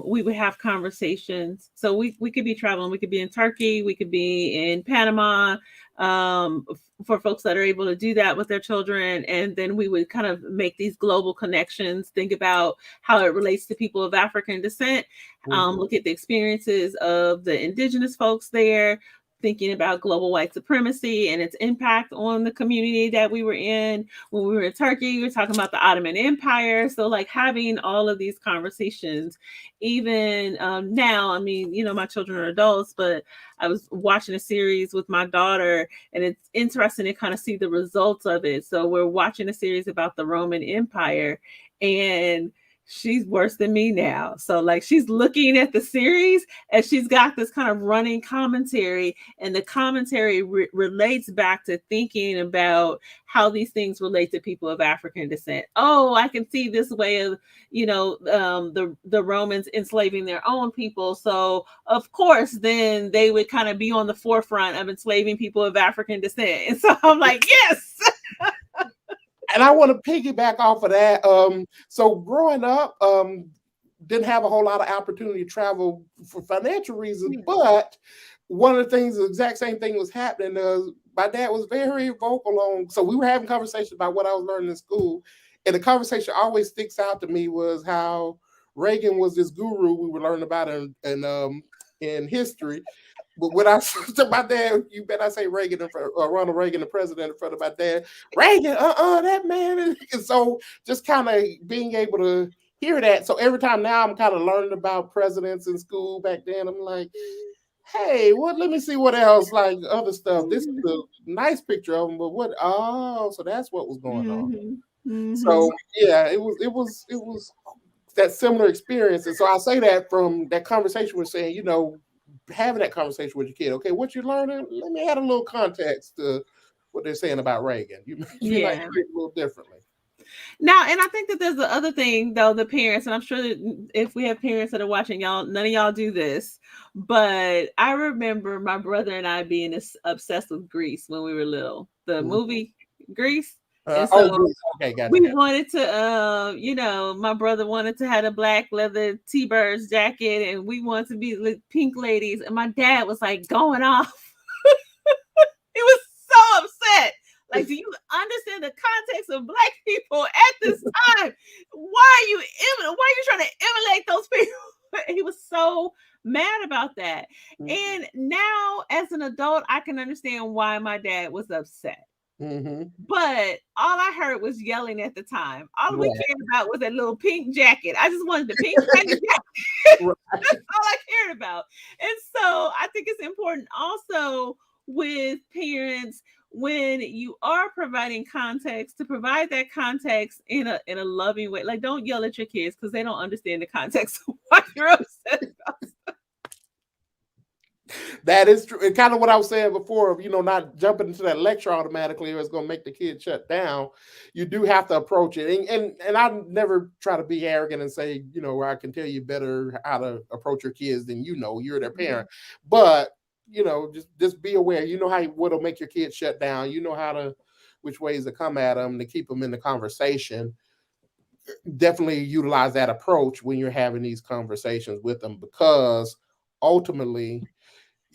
Speaker 1: we would have conversations. So we could be traveling, we could be in Turkey, we could be in Panama. for folks that are able to do that with their children. And then we would kind of make these global connections, think about how it relates to people of African descent, look at the experiences of the indigenous folks there, thinking about global white supremacy and its impact on the community that we were in. When we were in Turkey, we were talking about the Ottoman Empire. So, like, having all of these conversations, even now, I mean, my children are adults, but I was watching a series with my daughter, and it's interesting to kind of see the results of it. So, we're watching a series about the Roman Empire, and she's worse than me now. So, like, she's looking at the series and she's got this kind of running commentary, and the commentary relates back to thinking about how these things relate to people of African descent. Oh, I can see this way of, the Romans enslaving their own people. So, of course, then they would kind of be on the forefront of enslaving people of African descent. And so I'm like, yes.
Speaker 2: And I want to piggyback off of that. So growing up, didn't have a whole lot of opportunity to travel for financial reasons, but one of the things, the exact same thing was happening. My dad was very vocal on, so we were having conversations about what I was learning in school. And the conversation always sticks out to me was how Reagan was this guru we were learning about in history. But when I to my dad, you bet I say Reagan in front, Ronald Reagan, the president, in front of my dad. Reagan, that man. And so just kind of being able to hear that. So every time now I'm kind of learning about presidents in school. Back then, I'm like, hey, let me see what else, like other stuff. This is a nice picture of them, but what? Oh, so that's what was going on. So yeah, it was that similar experience. And so I say that from that conversation we're saying, having that conversation with your kid. Okay, what you learning? Let me add a little context to what they're saying about Reagan. You might hear it a little differently.
Speaker 1: Now, and I think that there's the other thing, though, the parents, and I'm sure that if we have parents that are watching, y'all, none of y'all do this, but I remember my brother and I being obsessed with Grease when we were little, the movie Grease. And so
Speaker 2: okay, gotcha.
Speaker 1: we wanted to, my brother wanted to have a black leather T-Birds jacket, and we wanted to be pink ladies. And my dad was like going off. He was so upset. Like, do you understand the context of black people at this time? Why are you trying to emulate those people? He was so mad about that. And now, as an adult, I can understand why my dad was upset. But all I heard was yelling at the time. All we cared about was that little pink jacket. I just wanted the pink jacket. That's all I cared about. And so I think it's important also with parents, when you are providing context, to provide that context in a loving way. Like, don't yell at your kids because they don't understand the context of why you're upset about stuff.
Speaker 2: That is true. And kind of what I was saying before of, not jumping into that lecture automatically or it's going to make the kid shut down. You do have to approach it. And I never try to be arrogant and say, I can tell you better how to approach your kids than you're their parent. But, just be aware. You know what'll make your kids shut down. You know which ways to come at them to keep them in the conversation. Definitely utilize that approach when you're having these conversations with them, because ultimately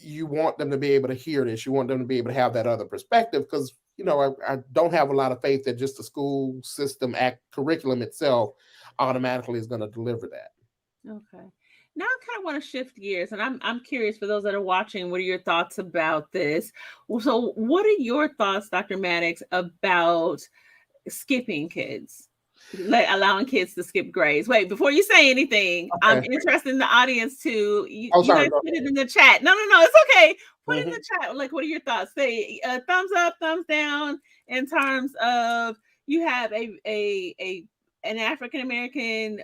Speaker 2: you want them to be able to hear this. You want them to be able to have that other perspective, because I don't have a lot of faith that just the school system curriculum itself automatically is going to deliver that.
Speaker 1: Okay. Now I kind of want to shift gears, and I'm curious, for those that are watching, what are your thoughts about this? So, what are your thoughts, Dr. Maddox, about skipping kids? Allowing kids to skip grades. Wait, before you say anything, okay. I'm interested in the audience too. You guys put it in the chat. No, it's okay. Put it in the chat. Like, what are your thoughts? Say thumbs up, thumbs down in terms of you have an African American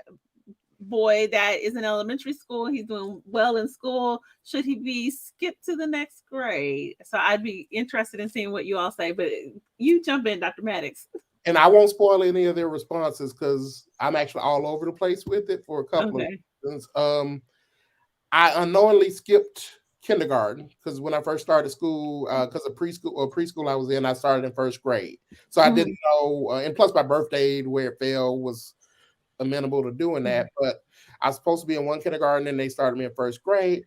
Speaker 1: boy that is in elementary school. He's doing well in school. Should he be skipped to the next grade? So I'd be interested in seeing what you all say. But you jump in, Dr. Maddox.
Speaker 2: And I won't spoil any of their responses because I'm actually all over the place with it for a couple of reasons. I unknowingly skipped kindergarten because when I first started school, because of preschool I was in, I started in first grade. So I didn't know, and plus my birthday, where it fell, was amenable to doing that. But I was supposed to be in one kindergarten, and they started me in first grade.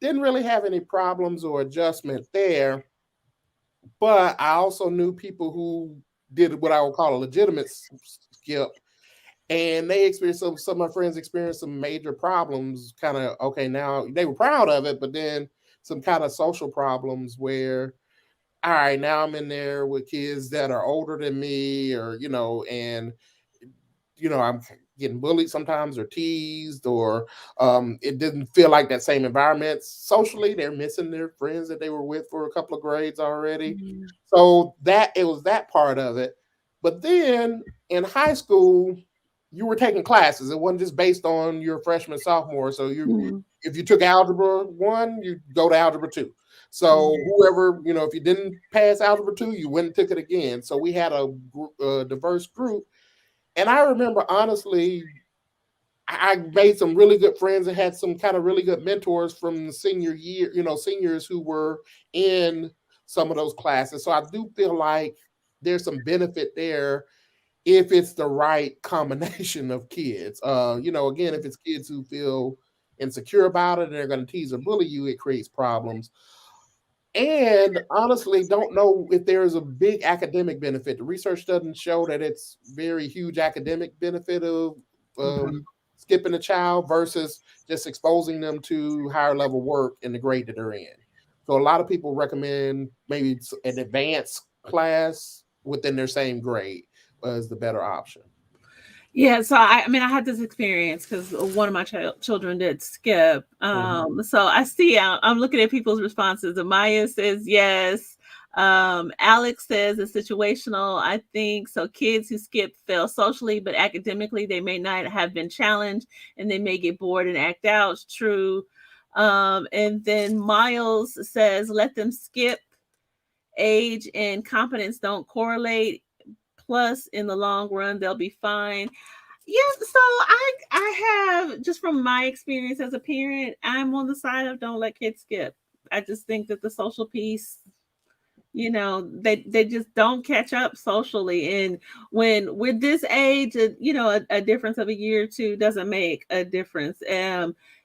Speaker 2: Didn't really have any problems or adjustment there. But I also knew people who did what I would call a legitimate skip, and they experienced some of my friends experienced some major problems. Kind of okay, now they were proud of it, but then some kind of social problems where all right, now I'm in there with kids that are older than me, or and I'm getting bullied sometimes or teased, or it didn't feel like that same environment. Socially, they're missing their friends that they were with for a couple of grades already.
Speaker 1: Mhm.
Speaker 2: So that it was that part of it. But then in high school, you were taking classes. It wasn't just based on your freshman, sophomore. So
Speaker 1: Mhm.
Speaker 2: if you took algebra one, you go to algebra two. So
Speaker 1: Mhm.
Speaker 2: whoever, if you didn't pass algebra two, you went and took it again. So we had a diverse group, and I remember honestly, I made some really good friends and had some kind of really good mentors from the senior year, seniors who were in some of those classes. So I do feel like there's some benefit there if it's the right combination of kids. Again, if it's kids who feel insecure about it and they're going to tease or bully you, it creates problems. And honestly, don't know if there is a big academic benefit. The research doesn't show that it's very huge academic benefit of
Speaker 1: Okay.
Speaker 2: skipping a child versus just exposing them to higher level work in the grade that they're in. So a lot of people recommend maybe an advanced class within their same grade as the better option.
Speaker 1: Yeah, so I mean, I had this experience because one of my children did skip.
Speaker 2: Mhm.
Speaker 1: So I see, I'm looking at people's responses. Amaya says yes. Alex says it's situational. I think so. Kids who skip fail socially, but academically, they may not have been challenged and they may get bored and act out. It's true. And then Miles says, let them skip. Age and competence don't correlate. Plus, in the long run, they'll be fine. Yeah, so I have, just from my experience as a parent, I'm on the side of don't let kids skip. I just think that the social piece, they just don't catch up socially, and when with this age, a difference of a year or two doesn't make a difference.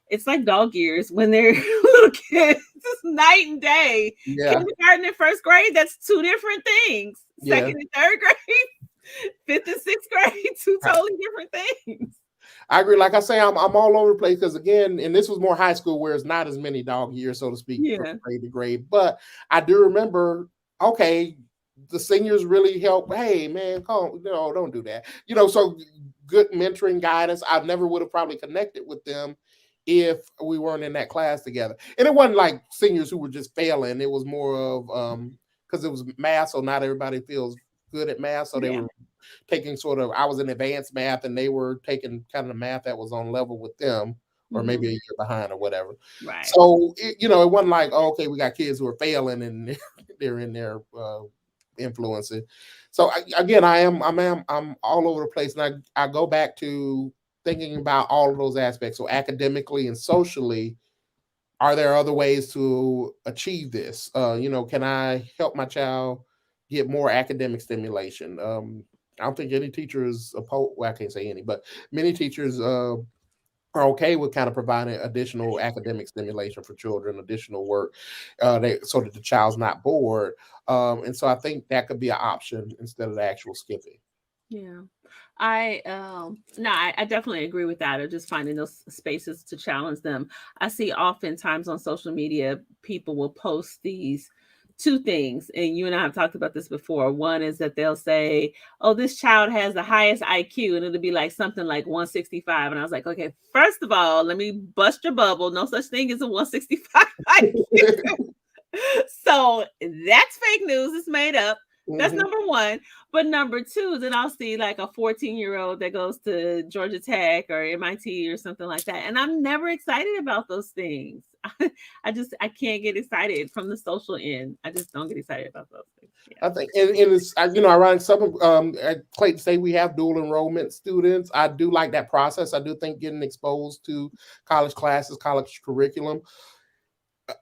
Speaker 1: It's like dog years when they're little kids. It's night and day.
Speaker 2: Yeah,
Speaker 1: Kindergarten and first grade, that's two different things.
Speaker 2: yeah.
Speaker 1: Second and third grade, fifth and sixth grade, two
Speaker 2: I,
Speaker 1: totally different things.
Speaker 2: I agree. Like I say, I'm all over the place because again, and this was more high school where it's not as many dog years, so to speak, from
Speaker 1: Yeah.
Speaker 2: grade to grade. But I do remember, okay, the seniors really help. Hey, man, come, no, don't do that. So good mentoring guidance. I never would have probably connected with them if we weren't in that class together. And it wasn't like seniors who were just failing. It was more of because it was math, so not everybody feels good at math, so they
Speaker 1: Yeah.
Speaker 2: were taking sort of I was in advanced math and they were taking kind of the math that was on level with them or maybe a
Speaker 1: Mhm.
Speaker 2: year behind or whatever.
Speaker 1: Right.
Speaker 2: So it wasn't like, oh, okay, we got kids who are failing and they're in there influencing. So again, I'm all over the place, and I go back to thinking about all of those aspects. So academically and socially, are there other ways to achieve this? Can I help my child get more academic stimulation? I don't think any teacher is opposed. Well, I can't say any, but many teachers are okay with kind of providing additional academic stimulation for children, additional work, so that the child's not bored. And so I think that could be an option instead of the actual skipping.
Speaker 1: Yeah. I definitely agree with that, of just finding those spaces to challenge them. I see oftentimes on social media people will post these two things, and you and I have talked about this before. One is that they'll say, oh, this child has the highest IQ, and it'll be like something like 165. And I was like, okay, first of all, let me bust your bubble. No such thing as a 165 IQ. So that's fake news. It's made up. That's
Speaker 2: Hmm.
Speaker 1: number one. But number two, then I'll see like a 14-year-old that goes to Georgia Tech or MIT or something like that. And I'm never excited about those things. I can't get excited from the social end. I just don't get excited about those things. Yeah.
Speaker 2: I think, and it's ironic. Some of at Clayton State we have dual enrollment students. I do like that process. I do think getting exposed to college classes, college curriculum.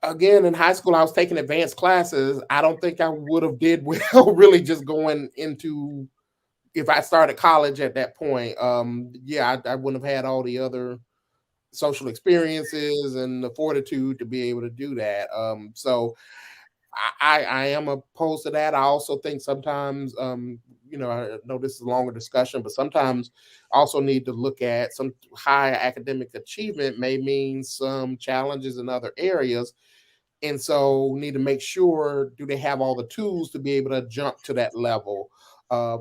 Speaker 2: Again, in high school, I was taking advanced classes. I don't think I would have did well really just going into if I started college at that point. Yeah, I wouldn't have had all the other social experiences and the fortitude to be able to do that. So I am opposed to that. I also think sometimes, I know this is a longer discussion, but sometimes also need to look at some high academic achievement may mean some challenges in other areas, and so need to make sure, do they have all the tools to be able to jump to that level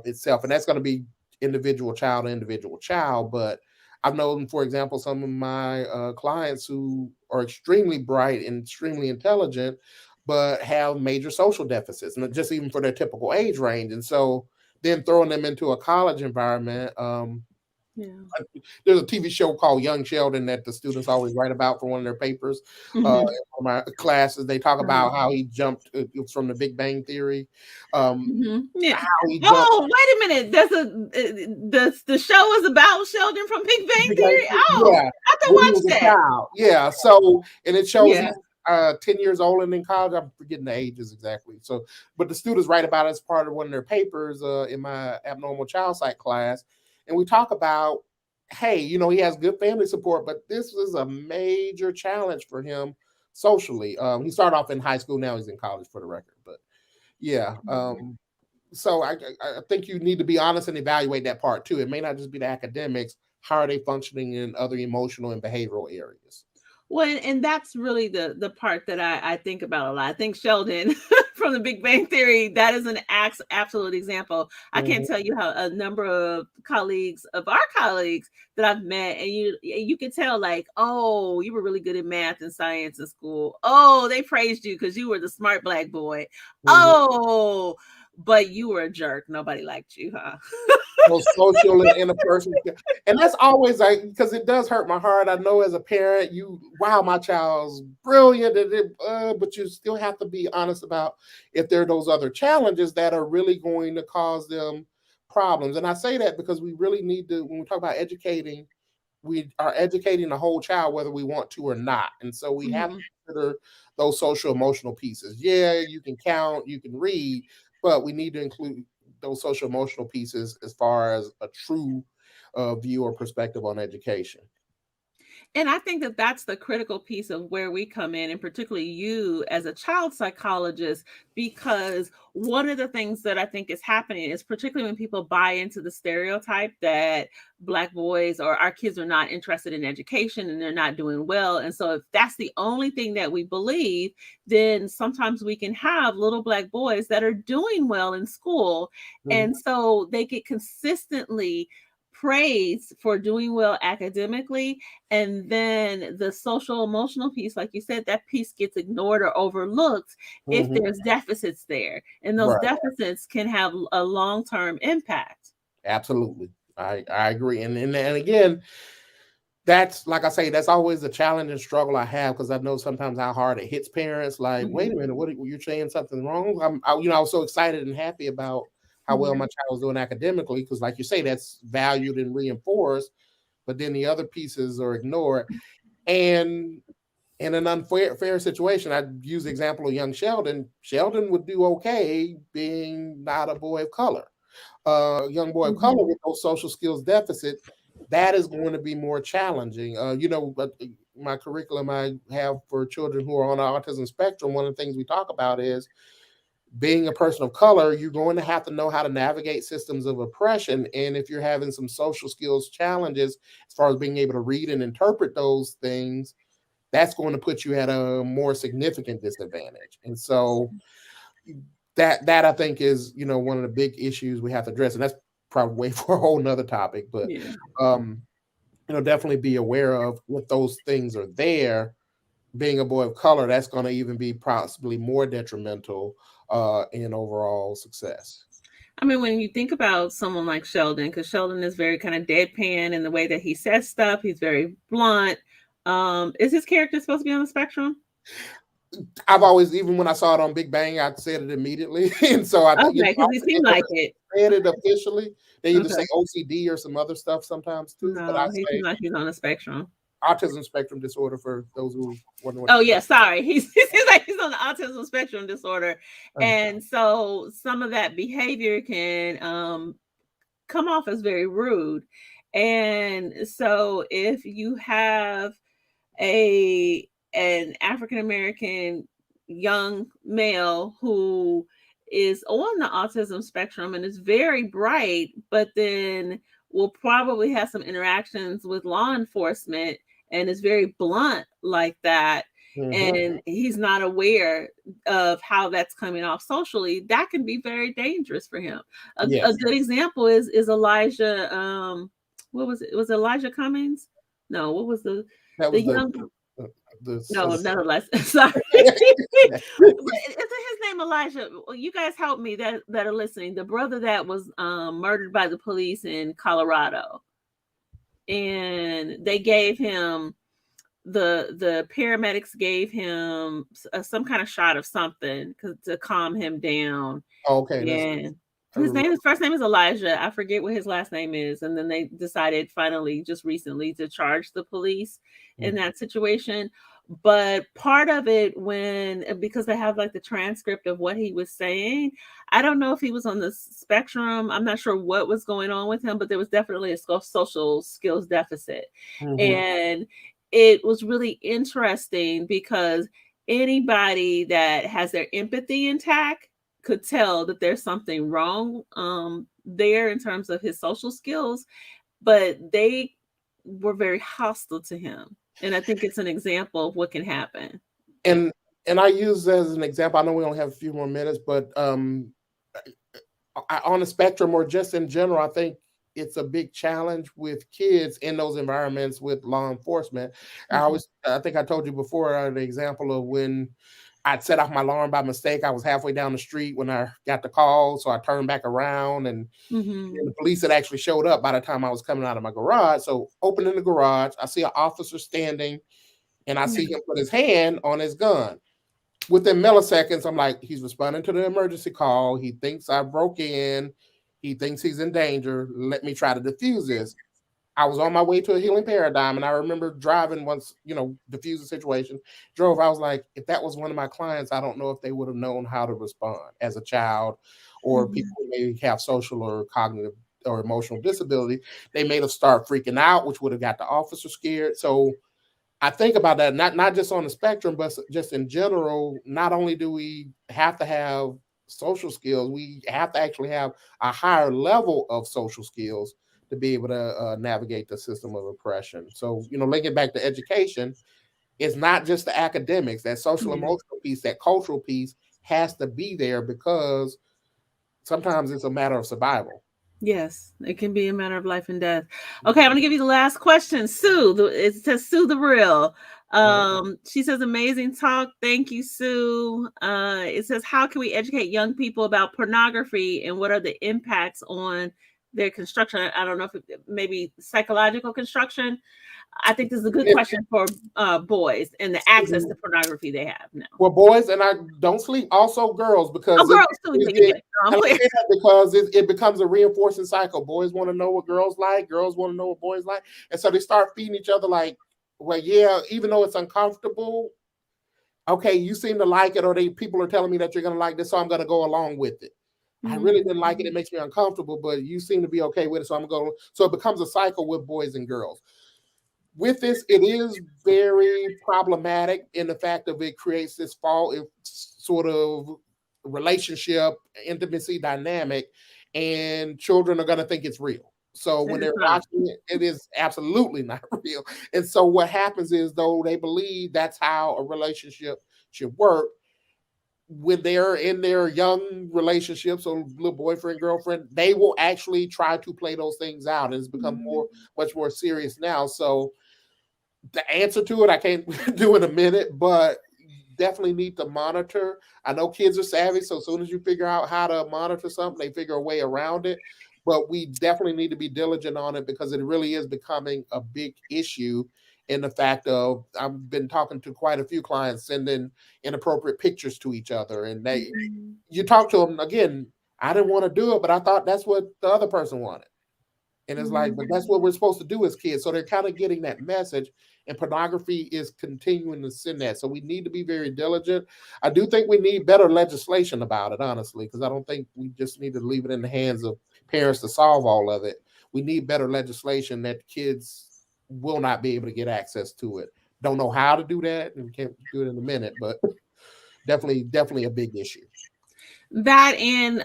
Speaker 2: itself, and that's going to be individual child to individual child. But I've known, for example, some of my clients who are extremely bright and extremely intelligent but have major social deficits, and just even for their typical age range. And so then throwing them into a college environment,
Speaker 1: Yeah.
Speaker 2: there's a TV show called Young Sheldon that the students always write about for one of their papers. In
Speaker 1: Mhm.
Speaker 2: one of my classes, they talk
Speaker 1: Uh-huh.
Speaker 2: about how he jumped from the Big Bang Theory, um,
Speaker 1: Yeah.
Speaker 2: how he jumped
Speaker 1: Oh, wait a minute. There's a the show is about Sheldon from Big Bang
Speaker 2: Big Bang,
Speaker 1: Theory. Oh,
Speaker 2: yeah,
Speaker 1: I have to
Speaker 2: when he
Speaker 1: watch
Speaker 2: was a
Speaker 1: that.
Speaker 2: child. Yeah, so and it shows
Speaker 1: Yeah.
Speaker 2: he's 10 years old and in college. I'm forgetting the ages exactly. So, but the students write about it as part of one of their papers in my abnormal child psych class, and we talk about, hey, he has good family support, but this is a major challenge for him socially. He started off in high school, now he's in college for the record, but yeah. So I think you need to be honest and evaluate that part too. It may not just be the academics. How are they functioning in other emotional and behavioral areas?
Speaker 1: Well, and that's really the part that I think about a lot. I think Sheldon from the Big Bang Theory, that is an absolute example. I can't
Speaker 2: Mhm,
Speaker 1: tell you how a number of colleagues of our colleagues that I've met, and you can tell like, oh, you were really good at math and science in school. Oh, they praised you because you were the smart black boy.
Speaker 2: mhm.
Speaker 1: Oh, but you were a jerk. Nobody liked you, huh?
Speaker 2: Those social and interpersonal, and that's always like, because it does hurt my heart. I know as a parent, wow, my child's brilliant, but you still have to be honest about if there are those other challenges that are really going to cause them problems. And I say that because we really need to, when we talk about educating, we are educating the whole child whether we want to or not. And so we have to
Speaker 1: Mhm.
Speaker 2: consider those social emotional pieces. Yeah, you can count, you can read, but we need to include those social emotional pieces as far as a true view or perspective on education.
Speaker 1: And I think that that's the critical piece of where we come in, and particularly you as a child psychologist, because one of the things that I think is happening is particularly when people buy into the stereotype that Black boys or our kids are not interested in education and they're not doing well. And so, if that's the only thing that we believe, then sometimes we can have little Black boys that are doing well in school.
Speaker 2: Mhm,
Speaker 1: And so they get consistently praised for doing well academically, and then the social emotional piece, like you said, that piece gets ignored or overlooked if
Speaker 2: mhm.
Speaker 1: there's deficits there, and those
Speaker 2: Right.
Speaker 1: deficits can have a long-term impact.
Speaker 2: Absolutely. I agree. And again, that's like I say, that's always a challenge and struggle I have, because I know sometimes how hard it hits parents. Like, wait a
Speaker 1: Mhm,
Speaker 2: minute, what you're saying something wrong? I was so excited and happy about how well my
Speaker 1: mhm.
Speaker 2: child was doing academically, because, like you say, that's valued and reinforced. But then the other pieces are ignored. And in an unfair fair situation, I use the example of young Sheldon. Sheldon would do okay being not a boy of color. Young boy of color
Speaker 1: Mhm.
Speaker 2: with those social skills deficit, that is going to be more challenging. But my curriculum I have for children who are on the autism spectrum, one of the things we talk about is being a person of color, you're going to have to know how to navigate systems of oppression. And if you're having some social skills challenges, as far as being able to read and interpret those things, that's going to put you at a more significant disadvantage. And so that I think is, one of the big issues we have to address. And that's probably for a whole nother topic, but
Speaker 1: Yeah.
Speaker 2: um, definitely be aware of if those things are there. Being a boy of color, that's going to even be possibly more detrimental in overall success.
Speaker 1: I mean, when you think about someone like Sheldon, because Sheldon is very kind of deadpan in the way that he says stuff, he's very blunt. Is his character supposed to be on the spectrum?
Speaker 2: I've always, even when I saw it on Big Bang, I said it immediately, and so I think
Speaker 1: Okay, because he
Speaker 2: they
Speaker 1: seemed like
Speaker 2: never
Speaker 1: it.
Speaker 2: said it officially. They either say
Speaker 1: Okay.
Speaker 2: OCD or some other stuff sometimes too, but I
Speaker 1: No, he
Speaker 2: say
Speaker 1: seemed like he's on the spectrum.
Speaker 2: autism spectrum disorder for those who wonder what.
Speaker 1: Oh yeah, sorry. He seems like he's on the autism spectrum disorder. And so some of that behavior can come off as very rude. And so if you have a an African American young male who is on the autism spectrum and is very bright, but then will probably have some interactions with law enforcement and is very blunt like that.
Speaker 2: Mm-hmm.
Speaker 1: And he's not aware of how that's coming off socially. That can be very dangerous for him. A
Speaker 2: Yes,
Speaker 1: good example is Elijah. What was it? Was it Elijah Cummings? No, what was
Speaker 2: that
Speaker 1: the
Speaker 2: was
Speaker 1: young?
Speaker 2: the
Speaker 1: No, none of that. Sorry. Isn't his name Elijah? Well, you guys help me that are listening. The brother that was murdered by the police in Colorado, and they gave him the paramedics gave him some kind of shot of something to calm him down.
Speaker 2: okay. That's
Speaker 1: And
Speaker 2: I remember.
Speaker 1: his first name is Elijah. I forget what his last name is. And then they decided finally, just recently, to charge the police in that situation. But part of it, when because they have like the transcript of what he was saying, I don't know if he was on the spectrum. I'm not sure what was going on with him, but there was definitely a social skills deficit.
Speaker 2: Mm-hmm.
Speaker 1: And it was really interesting because anybody that has their empathy intact could tell that there's something wrong there in terms of his social skills, but they were very hostile to him. And I think it's an example of what can happen. Yeah.
Speaker 2: And and I use as an example. I know we only have a few more minutes, but on the spectrum or just in general, I think it's a big challenge with kids in those environments with law enforcement.
Speaker 1: Mhm.
Speaker 2: I think I told you before the example of when I'd set off my alarm by mistake. I was halfway down the street when I got the call, so I turned back around, and
Speaker 1: Mhm.
Speaker 2: the police had actually showed up by the time I was coming out of my garage. So opening the garage, I see an officer standing, and I see him put his hand on his gun. Within milliseconds, I'm like, he's responding to the emergency call. He thinks I broke in. He thinks he's in danger. Let me try to defuse this. I was on my way to a healing paradigm, and I remember driving once, diffuse the situation. Drove. I was like, if that was one of my clients, I don't know if they would have known how to respond as a child, or people
Speaker 1: Mhm.
Speaker 2: who maybe have social or cognitive or emotional disability. They may have started freaking out, which would have got the officer scared. So I think about that not just on the spectrum, but just in general. Not only do we have to have social skills, we have to actually have a higher level of social skills to be able to navigate the system of oppression. So, linking back to education, it's not just the academics. That social
Speaker 1: Yeah.
Speaker 2: emotional piece, that cultural piece, has to be there because sometimes it's a matter of survival.
Speaker 1: Yes, it can be a matter of life and death. Okay, I'm gonna give you the last question. Sue, it says Sue the Real.
Speaker 2: Mhm.
Speaker 1: She says, amazing talk. Thank you, Sue. It says, how can we educate young people about pornography and what are the impacts on their construction? I don't know if maybe psychological construction. I think this is a good question for boys and the access to pornography they have now.
Speaker 2: Well, boys, and I don't sleep. Also, girls,
Speaker 1: Oh,
Speaker 2: because
Speaker 1: girls too.
Speaker 2: it
Speaker 1: Yeah, yeah,
Speaker 2: get,
Speaker 1: yeah. No, I'm
Speaker 2: and I
Speaker 1: clear.
Speaker 2: say that because it becomes a reinforcing cycle. Boys want to know what girls like. Girls want to know what boys like, and so they start feeding each other. Like, well, yeah, even though it's uncomfortable, okay, you seem to like it, or people are telling me that you're going to like this, so I'm going to go along with it. I really didn't like it. It
Speaker 1: Mhm.
Speaker 2: makes me uncomfortable, but you seem to be okay with it, so I'm going. So it becomes a cycle with boys and girls. With this, it is very problematic in the fact of it creates this sort of relationship, intimacy dynamic, and children are going to think it's real. So when
Speaker 1: And
Speaker 2: they're
Speaker 1: it's not.
Speaker 2: watching it, it is absolutely not real. And so what happens is, though they believe that's how a relationship should work, when they're in their young relationships or little boyfriend girlfriend, they will actually try to play those things out, and it's become much more serious now. So the answer to it I can't do in a minute, but definitely need to monitor. I know kids are savvy, so as soon as you figure out how to monitor something, they figure a way around it. But we definitely need to be diligent on it because it really is becoming a big issue. In the fact of, I've been talking to quite a few clients sending inappropriate pictures to each other, and
Speaker 1: Mhm.
Speaker 2: you talk to them again. I didn't want to do it, but I thought that's what the other person wanted. And it's like, but that's
Speaker 1: Mhm.
Speaker 2: what we're supposed to do as kids. So they're kind of getting that message, and pornography is continuing to send that. So we need to be very diligent. I do think we need better legislation about it, honestly, because I don't think we just need to leave it in the hands of parents to solve all of it. We need better legislation that kids will not be able to get access to it. Don't know how to do that, and we can't do it in a minute, but definitely a big issue.
Speaker 1: That and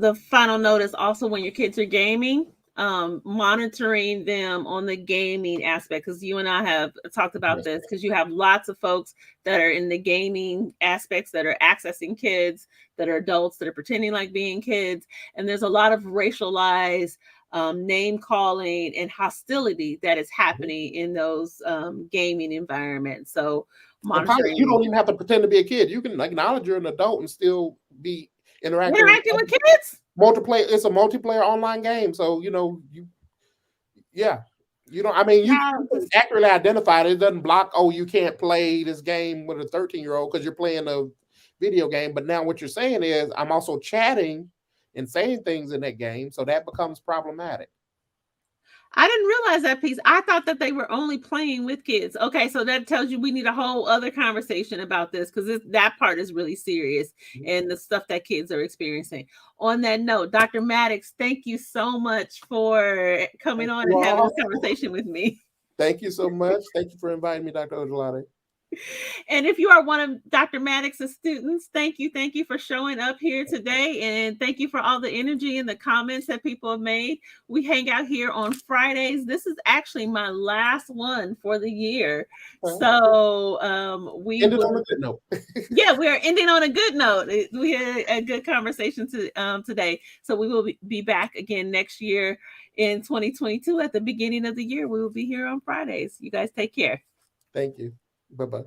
Speaker 1: the final note is also when your kids are gaming, monitoring them on the gaming aspect, because you and I have talked about
Speaker 2: Yes.
Speaker 1: this, because you have lots of folks that are in the gaming aspects that are accessing kids, that are adults that are pretending like being kids, and there's a lot of racialized name calling and hostility that is happening in those gaming environments. So
Speaker 2: And probably you
Speaker 1: monitoring,
Speaker 2: don't even have to pretend to be a kid. You can acknowledge you're an adult and still be interacting with
Speaker 1: interacting with kids.
Speaker 2: multiplayer. It's a multiplayer online game, so yeah. You know, I mean, you
Speaker 1: Now,
Speaker 2: can accurately identify it. It doesn't block, oh, you can't play this game with a 13-year-old because you're playing a video game. But now what you're saying is, I'm also chatting and saying things in that game, so that becomes problematic.
Speaker 1: I didn't realize that piece. I thought that they were only playing with kids. Okay, so that tells you we need a whole other conversation about this, because that part is really serious, and the stuff that kids are experiencing. On that note, Dr. Maddox, thank you so much for coming
Speaker 2: Thank
Speaker 1: on
Speaker 2: you
Speaker 1: and having
Speaker 2: all.
Speaker 1: this conversation with me.
Speaker 2: Thank you so much. Thank you for inviting me, Dr. Ojelade.
Speaker 1: And if you are one of Dr. Maddox's students, thank you for showing up here today. And thank you for all the energy and the comments that people have made. We hang out here on Fridays. This is actually my last one for the year. So we
Speaker 2: Ended
Speaker 1: will.
Speaker 2: on a good note.
Speaker 1: Yeah, we are ending on a good note. We had a good conversation today. So we will be back again next year in 2022 at the beginning of the year. We will be here on Fridays. You guys take care.
Speaker 2: Thank you. Bye-bye.